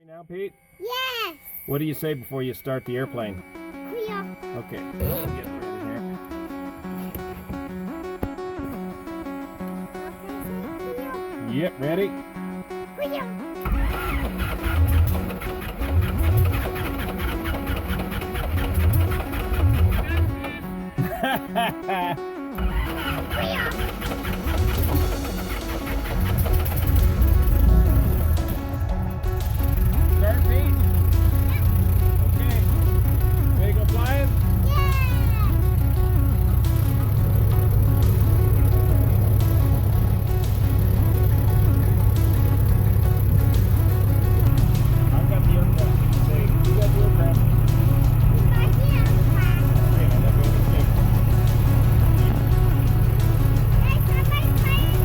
Now, Pete? Yes! What do you say before you start the airplane? Kuya. Okay. Get ready here. Yep, ready? Kuya. Start, Pete? Okay. Ready to go flying? I've got the aircraft. Say, you got the aircraft. Okay, now let go of the stick. Okay, we're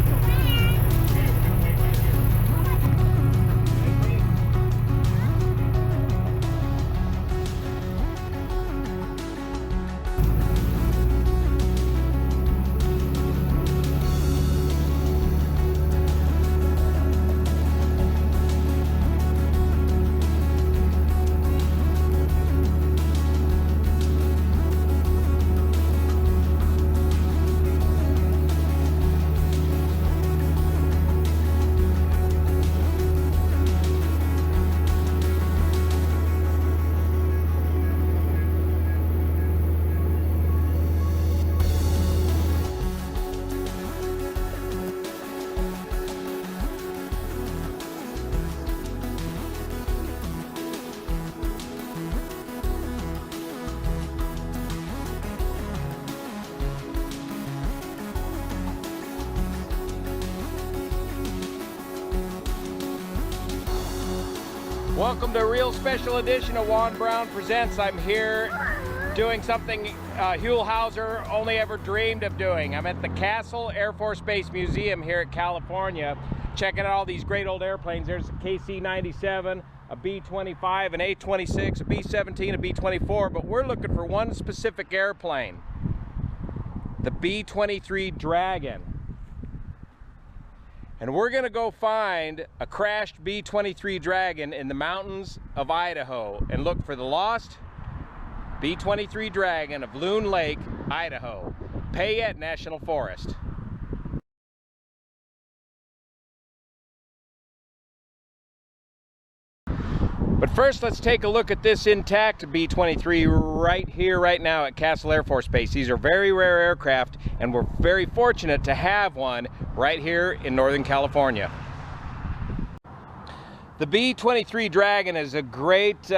gonna wait right here. Ready, Pete? Welcome to a real special edition of Juan Brown Presents. I'm here doing something Huell only ever dreamed of doing. I'm at the Castle Air Force Base Museum here in California, checking out all these great old airplanes. There's a KC-97, a B-25, an A-26, a B-17, a B-24, but we're looking for one specific airplane, the B-23 Dragon. And we're gonna go find a crashed B-23 Dragon in the mountains of Idaho and look for the lost B-23 Dragon of Loon Lake, Idaho, Payette National Forest. But first, let's take a look at this intact B-23 right here, right now at Castle Air Force Base. These are very rare aircraft, and we're very fortunate to have one right here in Northern California. The B-23 Dragon is a great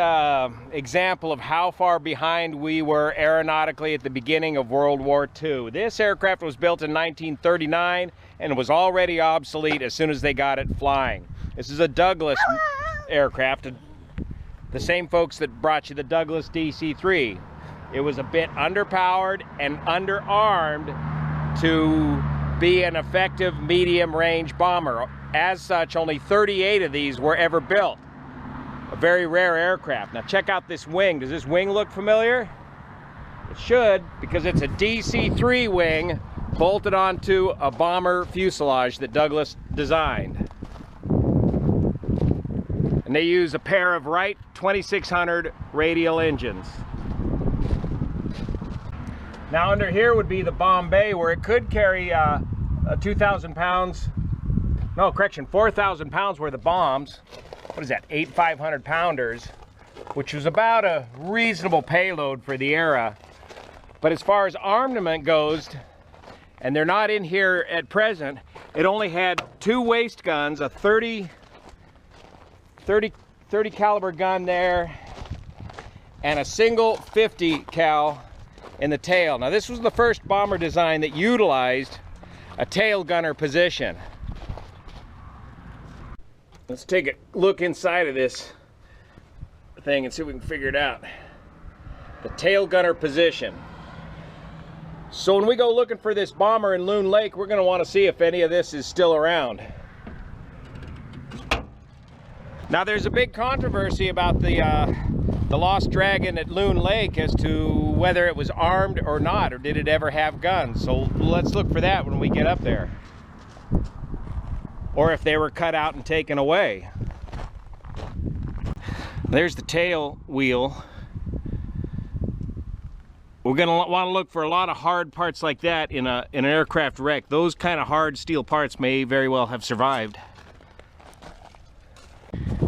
example of how far behind we were aeronautically at the beginning of World War II. This aircraft was built in 1939 and was already obsolete as soon as they got it flying. This is a Douglas aircraft, the same folks that brought you the Douglas DC-3. It was a bit underpowered and underarmed to be an effective medium-range bomber. As such, only 38 of these were ever built. A very rare aircraft. Now check out this wing. Does this wing look familiar? It should, because it's a DC-3 wing bolted onto a bomber fuselage that Douglas designed. And they use a pair of Wright 2600 radial engines. Now under here would be the bomb bay, where it could carry 2,000 pounds, no correction, 4,000 pounds worth of bombs. What is that, 8 500-pounders, which was about a reasonable payload for the era. But as far as armament goes, and they're not in here at present, it only had 2 waist guns, a 30 caliber gun there, and a single 50 cal in the tail. Now this was the first bomber design that utilized a tail gunner position. Let's take a look inside of this thing and see if we can figure it out. The tail gunner position. So when we go looking for this bomber in Loon Lake, we're going to want to see if any of this is still around. Now there's a big controversy about the lost Dragon at Loon Lake as to whether it was armed or not, or did it ever have guns. So let's look for that when we get up there. Or if they were cut out and taken away. There's the tail wheel. We're going to want to look for a lot of hard parts like that in an aircraft wreck. Those kind of hard steel parts may very well have survived.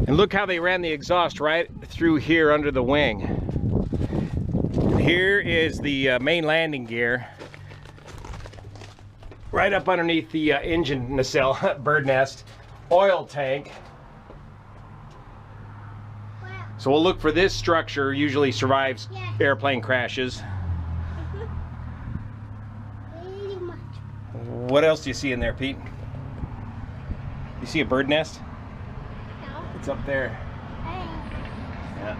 And look how they ran the exhaust right through here under the wing. And here is the main landing gear. Right up underneath the engine nacelle, bird nest, oil tank. So we'll look for this structure, usually survives airplane crashes. What else do you see in there, Pete? You see a bird nest? No. It's up there. Yeah.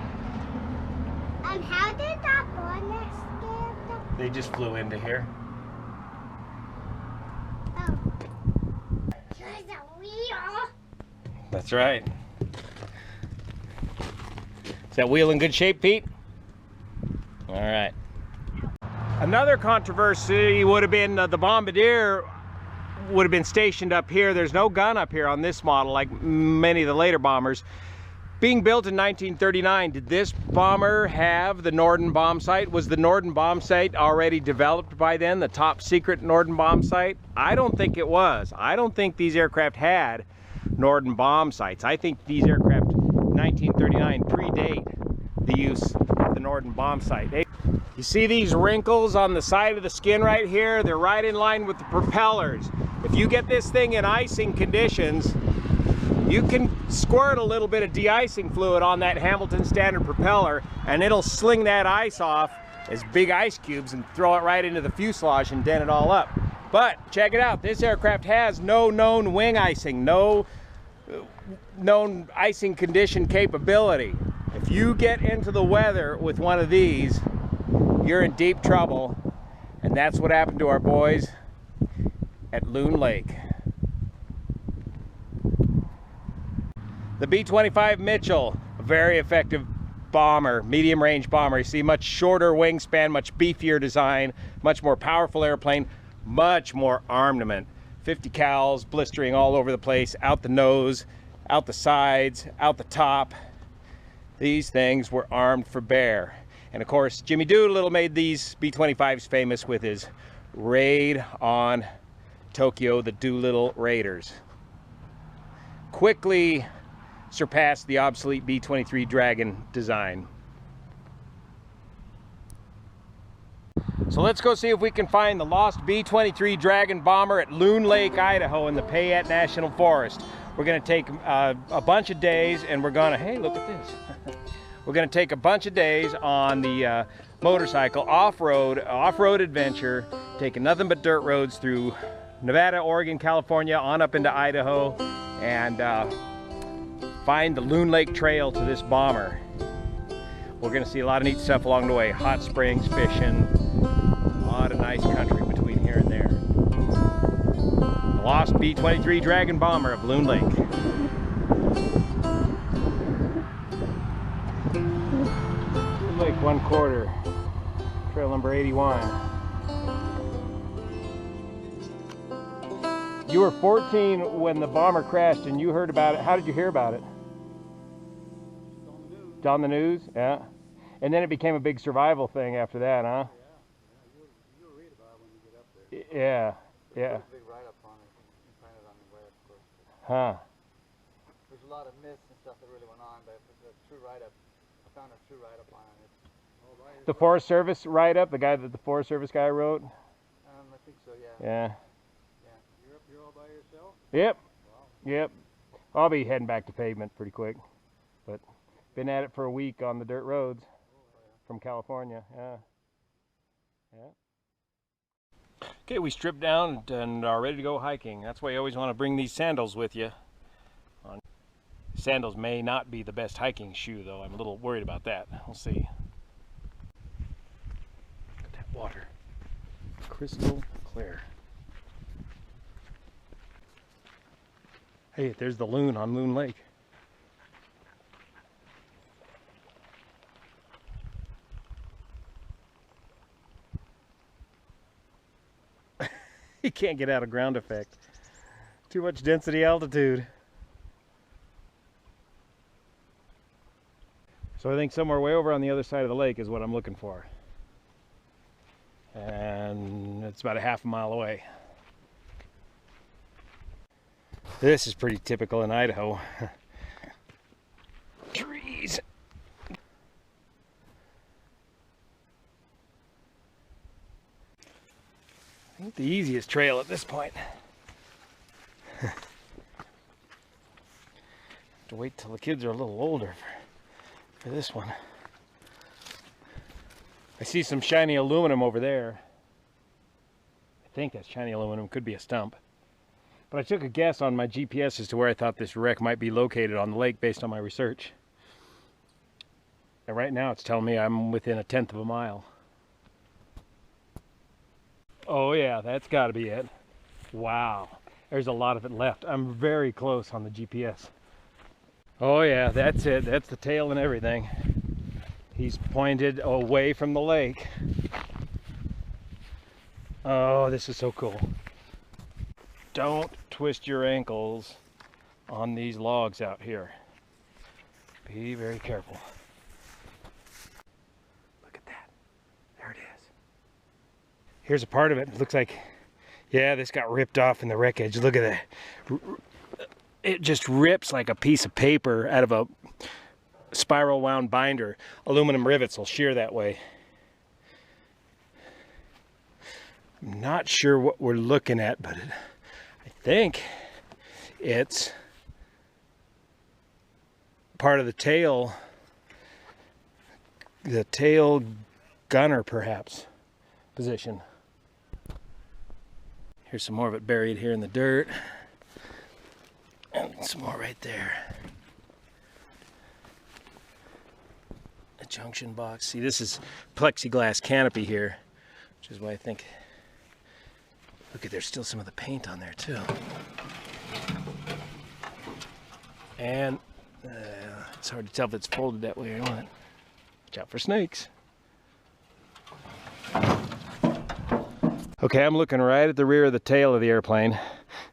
How did that bird nest get? They just flew into here. Oh. There's a wheel. That's right. Is that wheel in good shape, Pete? All right. Another controversy would have been the Bombardier would have been stationed up here. There's no gun up here on this model like many of the later bombers. Being built in 1939, did this bomber have the Norden bomb sight? Was the Norden bomb sight already developed by then, the top secret Norden bomb sight? I don't think it was. I don't think these aircraft had Norden bomb sights. I think these aircraft 1939 predate the use of the Norden bomb sight. You see these wrinkles on the side of the skin right here? They're right in line with the propellers. If you get this thing in icing conditions, you can squirt a little bit of de-icing fluid on that Hamilton standard propeller and it'll sling that ice off as big ice cubes and throw it right into the fuselage and dent it all up. But check it out, this aircraft has no known wing icing, no known icing condition capability. If you get into the weather with one of these, you're in deep trouble, and that's what happened to our boys at Loon Lake. The B-23 Mitchell, a very effective bomber, medium range bomber. You see much shorter wingspan, much beefier design, much more powerful airplane, much more armament. 50 cals blistering all over the place, out the nose, out the sides, out the top. These things were armed for bear. And of course, Jimmy Doolittle made these B-25s famous with his raid on Tokyo, the Doolittle Raiders. Quickly surpassed the obsolete B-23 Dragon design. So let's go see if we can find the lost B-23 Dragon bomber at Loon Lake, Idaho in the Payette National Forest. We're going to take a bunch of days and we're going to, hey, look at this. We're going to take a bunch of days on the motorcycle off-road adventure, taking nothing but dirt roads through Nevada, Oregon, California, on up into Idaho, and find the Loon Lake Trail to this bomber. We're going to see a lot of neat stuff along the way. Hot springs, fishing, a lot of nice country between here and there. The lost B-23 Dragon bomber of Loon Lake. Lake 1/4, trail number 81. You were 14 when the bomber crashed and you heard about it. How did you hear about it? On the news? Yeah. And then it became a big survival thing after that, huh? Yeah. You'll read about it when you get up there. Yeah. There's a big write-up on it. You can find it on the web, of course. Huh. There's a lot of myths and stuff that really went on, but the true write-up, I found a true write-up on it. The Forest Service write-up, the guy that the Forest Service guy wrote? I think so, yeah. Yeah. You're up here all by yourself? Yep. Wow. Yep. I'll be heading back to pavement pretty quick. But been at it for a week on the dirt roads from California. Yeah. Yeah. Okay, we stripped down and are ready to go hiking. That's why you always want to bring these sandals with you. Sandals may not be the best hiking shoe, though. I'm a little worried about that. We'll see. Look at that water. Crystal clear. Hey, there's the Loon on Loon Lake. You can't get out of ground effect. Too much density altitude. So I think somewhere way over on the other side of the lake is what I'm looking for. And it's about a half a mile away. This is pretty typical in Idaho. Trees. I think the easiest trail at this point. Have to wait till the kids are a little older for this one. I see some shiny aluminum over there. I think that's shiny aluminum, could be a stump. But I took a guess on my GPS as to where I thought this wreck might be located on the lake based on my research. And right now it's telling me I'm within 1/10 of a mile. Oh yeah, that's gotta be it. Wow, there's a lot of it left. I'm very close on the GPS. Oh yeah, that's it. That's the tail and everything. He's pointed away from the lake. Oh, this is so cool. Don't twist your ankles on these logs out here. Be very careful. Look at that. There it is. Here's a part of it. It looks like, yeah, this got ripped off in the wreckage. Look at that. It just rips like a piece of paper out of a spiral wound binder. Aluminum rivets will shear that way. I'm not sure what we're looking at, but I think it's part of the tail gunner perhaps position. Here's some more of it buried here in the dirt. And some more right there. A junction box. See, this is plexiglass canopy here, which is why I think, look at, there's still some of the paint on there too. And it's hard to tell if it's folded that way or not. Watch out for snakes. Okay, I'm looking right at the rear of the tail of the airplane.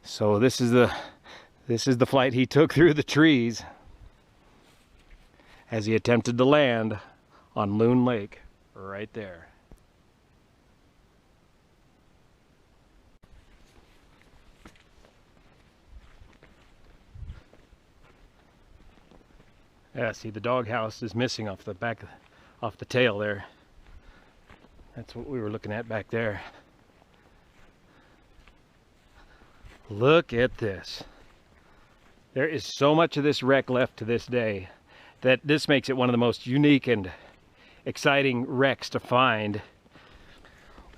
So this is the flight he took through the trees as he attempted to land on Loon Lake, right there. Yeah, see, the doghouse is missing off the back, off the tail there. That's what we were looking at back there. Look at this. There is so much of this wreck left to this day that this makes it one of the most unique and exciting wrecks to find.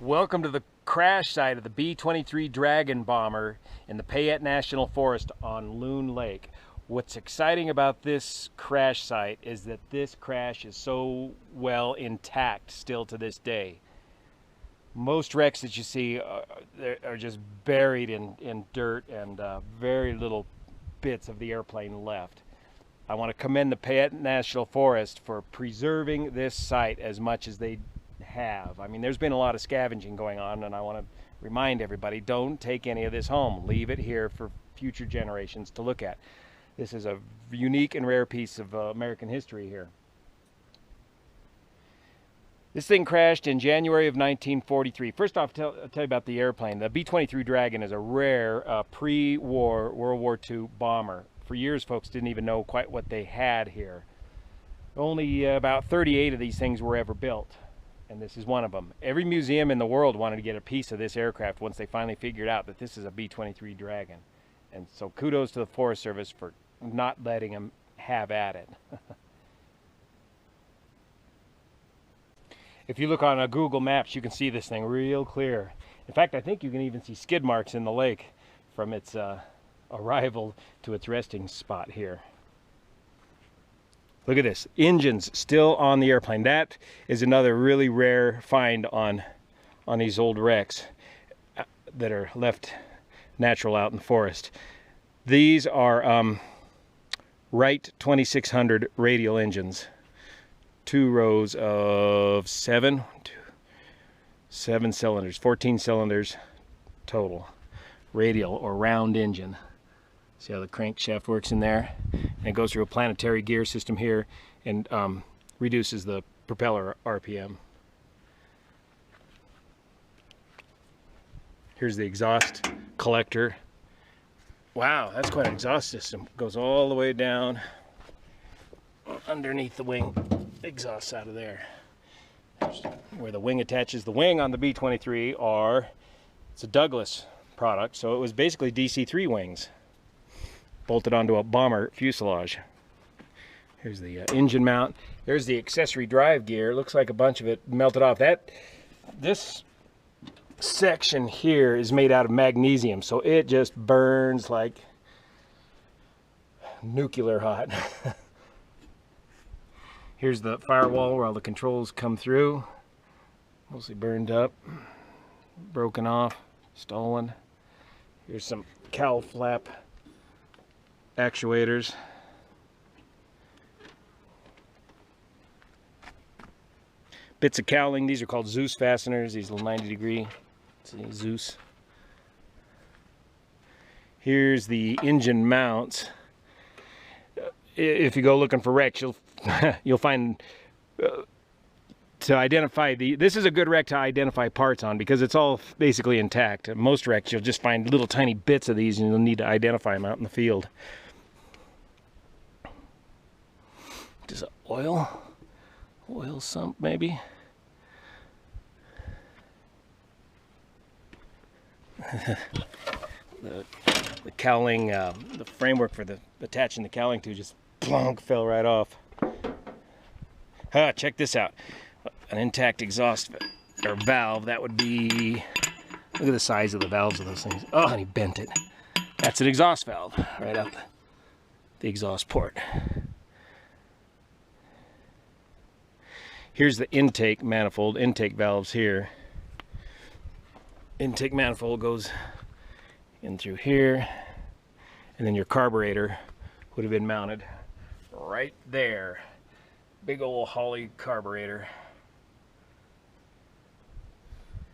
Welcome to the crash site of the B-23 Dragon bomber in the Payette National Forest on Loon Lake. What's exciting about this crash site is that this crash is so well intact still to this day. Most wrecks that you see are just buried in dirt and very little bits of the airplane left. I want to commend the Payette National Forest for preserving this site as much as they have. I mean, there's been a lot of scavenging going on, and I want to remind everybody, don't take any of this home. Leave it here for future generations to look at. This is a unique and rare piece of American history here. This thing crashed in January of 1943. First off, I'll tell you about the airplane. The B-23 Dragon is a rare pre-war World War II bomber. For years, folks didn't even know quite what they had here. Only about 38 of these things were ever built, and this is one of them. Every museum in the world wanted to get a piece of this aircraft once they finally figured out that this is a B-23 Dragon. And so kudos to the Forest Service for not letting them have at it. If you look on Google Maps, you can see this thing real clear. In fact, I think you can even see skid marks in the lake from its arrival to its resting spot here. Look at this, engines still on the airplane. That is another really rare find on these old wrecks that are left natural out in the forest. These are Wright 2600 radial engines. 2 rows of 7 cylinders, 14 cylinders total, radial or round engine. See how the crankshaft works in there? And it goes through a planetary gear system here, and reduces the propeller RPM. Here's the exhaust collector. Wow, that's quite an exhaust system. Goes all the way down underneath the wing. Exhausts out of there. There's where the wing attaches. The wing on the B-23 it's a Douglas product, so it was basically DC-3 wings bolted onto a bomber fuselage. Here's the engine mount. There's the accessory drive gear. Looks like a bunch of it melted off. This section here is made out of magnesium, so it just burns like nuclear hot. Here's the firewall where all the controls come through. Mostly burned up, broken off, stolen. Here's some cowl flap actuators. Bits of cowling. These are called Zeus fasteners. These little 90-degree. See, Zeus. Here's the engine mounts. If you go looking for wrecks, you'll find to identify this is a good wreck to identify parts on because it's all basically intact. Most wrecks you'll just find little tiny bits of these and you'll need to identify them out in the field. Just oil sump maybe. The cowling, the framework for attaching the cowling to just plonk fell right off. Check this out. An intact exhaust or valve, that would be, look at the size of the valves of those things. Oh, and he bent it. That's an exhaust valve right out the exhaust port. Here's the intake manifold, intake valves here. Intake manifold goes in through here, and then your carburetor would have been mounted right there. Big old Holly carburetor.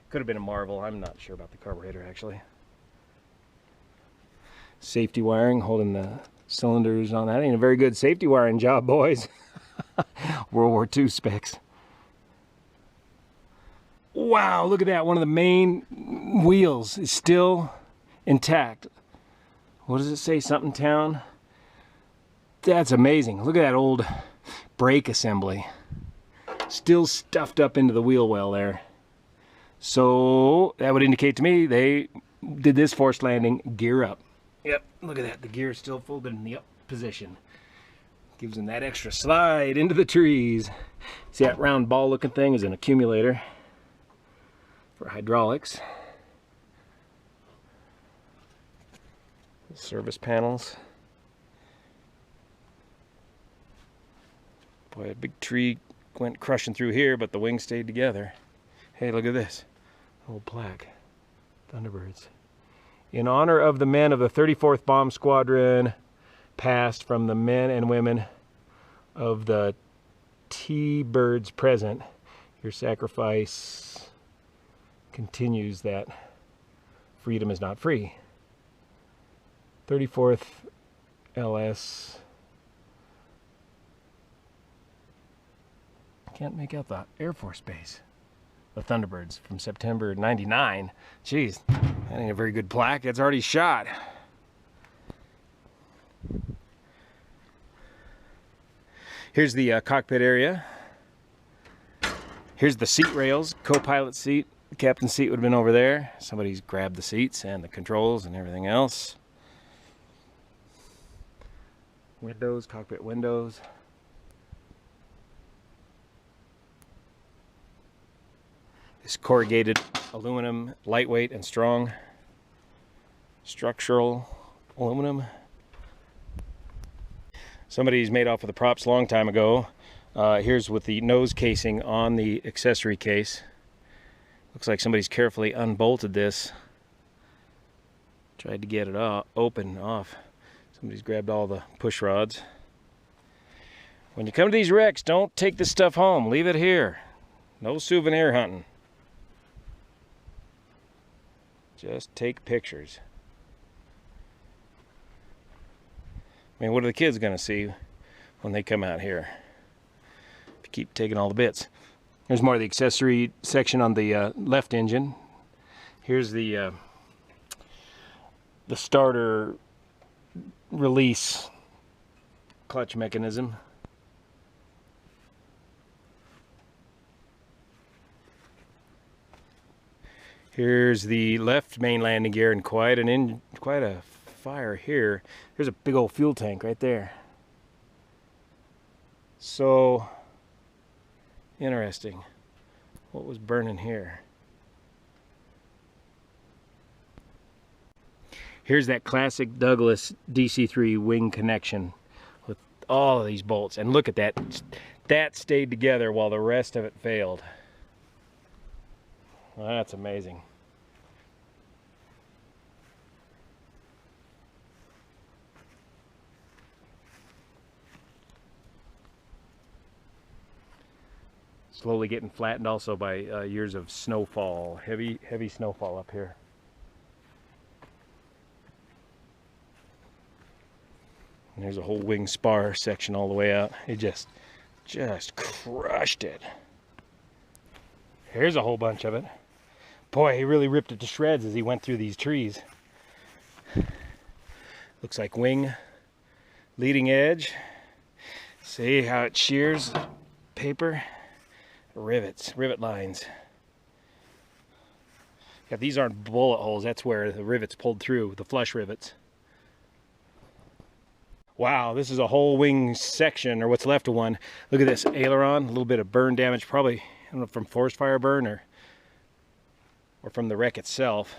Could have been a Marvel. I'm not sure about the carburetor actually. Safety wiring holding the cylinders on. That ain't a very good safety wiring job, boys. World War II specs. Wow, look at that. One of the main wheels is still intact. What does it say? Something town? That's amazing. Look at that old brake assembly. Still stuffed up into the wheel well there. So that would indicate to me they did this forced landing gear up. Yep, look at that. The gear is still folded in the up position. Gives them that extra slide into the trees. See that round ball looking thing is an accumulator for hydraulics. Service panels. Boy, a big tree went crushing through here, but the wings stayed together. Hey, look at this. Old plaque. Thunderbirds. In honor of the men of the 34th Bomb Squadron, passed from the men and women of the T-Birds present, your sacrifice continues that freedom is not free. 34th LS. Can't make out the Air Force Base. The Thunderbirds from September '99. Jeez, that ain't a very good plaque. It's already shot. Here's the cockpit area. Here's the seat rails, co-pilot seat. The captain's seat would have been over there. Somebody's grabbed the seats and the controls and everything else. Windows, cockpit windows. This corrugated aluminum, lightweight and strong. Structural aluminum. Somebody's made off with the props a long time ago. Here's with the nose casing on the accessory case. Looks like somebody's carefully unbolted this. Tried to get it off. Somebody's grabbed all the push rods. When you come to these wrecks, don't take this stuff home. Leave it here. No souvenir hunting. Just take pictures. I mean, what are the kids gonna see when they come out here? If you keep taking all the bits. There's more of the accessory section on the left engine. Here's the starter release clutch mechanism. Here's the left main landing gear, and quite a fire here. There's a big old fuel tank right there. So interesting. What was burning here? Here's that classic Douglas DC-3 wing connection with all of these bolts. And look at that. That stayed together while the rest of it failed. Well, that's amazing. Slowly getting flattened also by years of snowfall, heavy snowfall up here. And there's a whole wing spar section all the way out. It just crushed it. Here's a whole bunch of it. Boy, he really ripped it to shreds as he went through these trees. Looks like wing leading edge. See how it shears paper? Rivets, rivet lines. Yeah, these aren't bullet holes. That's where the rivets pulled through, the flush rivets. Wow, this is a whole wing section, or what's left of one. Look at this aileron, a little bit of burn damage, probably, I don't know, from forest fire burn or from the wreck itself.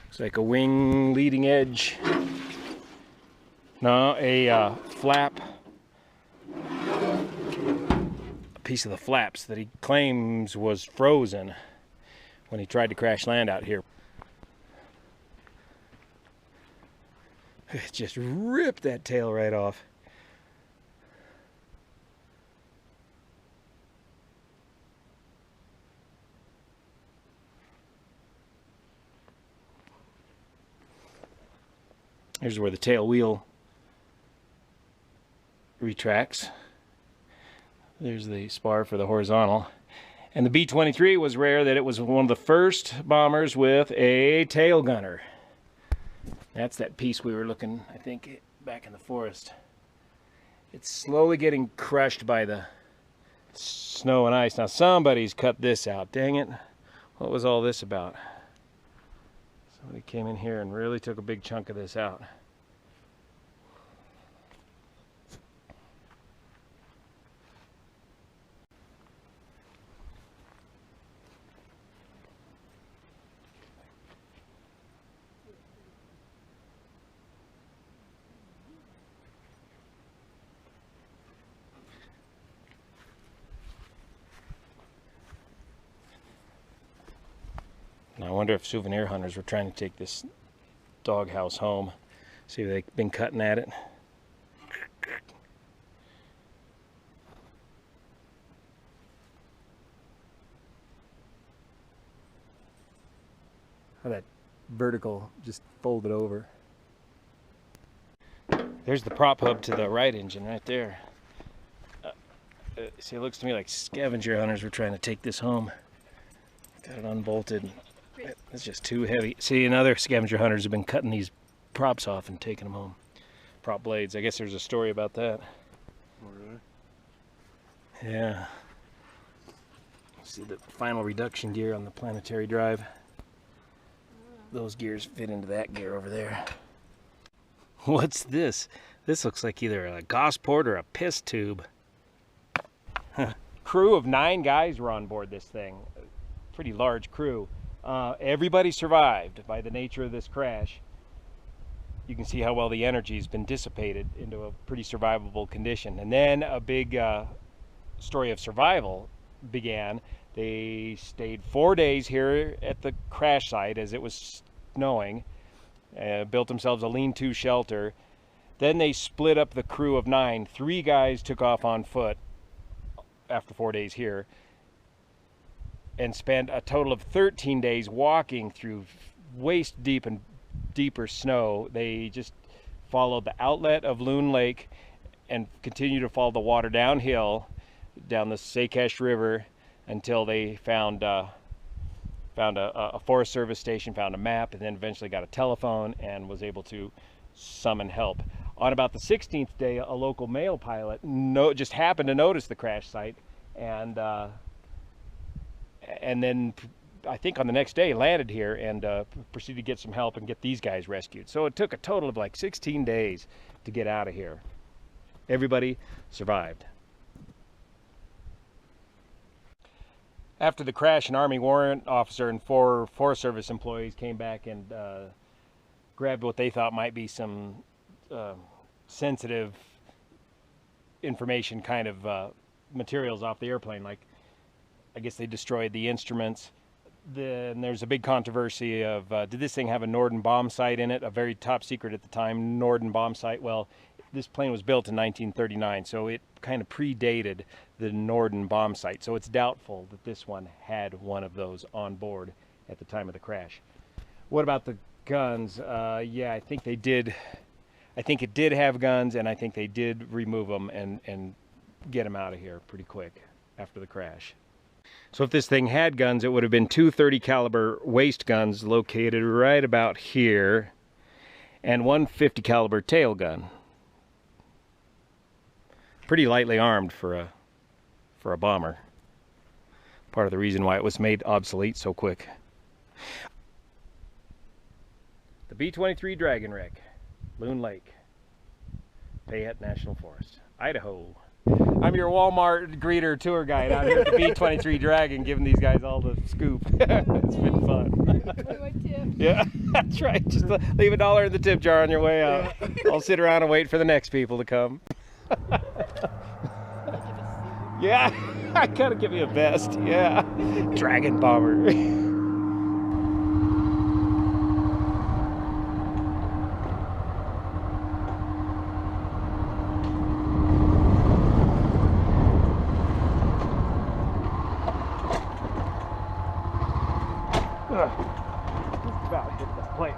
It's like a wing leading edge. No, a flap. A piece of the flaps that he claims was frozen when he tried to crash land out here. It just ripped that tail right off. Here's where the tail wheel retracts. There's the spar for the horizontal. And the B-23 was rare that it was one of the first bombers with a tail gunner. That's that piece we were looking, I think, back in the forest. It's slowly getting crushed by the snow and ice. Now somebody's cut this out. Dang it. What was all this about? Somebody came in here and really took a big chunk of this out. I wonder if souvenir hunters were trying to take this doghouse home. See if they've been cutting at it. How that vertical just folded over. There's the prop hub to the right engine right there. See, it looks to me like scavenger hunters were trying to take this home. Got it unbolted. It's just too heavy. See, and other scavenger hunters have been cutting these props off and taking them home. Prop blades. I guess there's a story about that. Oh, really? Yeah. See the final reduction gear on the planetary drive. Those gears fit into that gear over there. What's this? This looks like either a Gosport or a piss tube. Crew of 9 guys were on board this thing. Pretty large crew. Everybody survived by the nature of this crash. You can see how well the energy has been dissipated into a pretty survivable condition. And then a big story of survival began. They stayed 4 days here at the crash site as it was snowing, built themselves a lean-to shelter. Then they split up the crew of 9. 3 guys took off on foot after 4 days here, and spent a total of 13 days walking through waist deep and deeper snow. They just followed the outlet of Loon Lake and continued to follow the water downhill down the Sept River until they found a Forest Service station, found a map, and then eventually got a telephone and was able to summon help. On about the 16th day, a local mail pilot just happened to notice the crash site, and then I think on the next day landed here and proceeded to get some help and get these guys rescued. So it took a total of like 16 days to get out of here. Everybody survived. After the crash, an Army warrant officer and 4 Forest Service employees came back and grabbed what they thought might be some sensitive information kind of materials off the airplane. Like, I guess they destroyed the instruments. Then there's a big controversy of did this thing have a Norden bomb sight in it? A very top secret at the time Norden bomb sight. Well, this plane was built in 1939, so it kind of predated the Norden bomb sight. So it's doubtful that this one had one of those on board at the time of the crash. What about the guns? Yeah, I think they did. I think it did have guns, and I think they did remove them and get them out of here pretty quick after the crash. So if this thing had guns, it would have been 2 .30 caliber waist guns located right about here, and 1 .50 caliber tail gun. Pretty lightly armed for a bomber. Part of the reason why it was made obsolete so quick. The B-23 Dragon wreck, Loon Lake, Payette National Forest, Idaho. I'm your Walmart greeter tour guide out here at the B-23 Dragon, giving these guys all the scoop. It's been fun. Yeah, that's right. Just leave $1 in the tip jar on your way out. I'll sit around and wait for the next people to come. Yeah, I gotta give you a vest. Yeah, Dragon bomber. Just about hit that plane.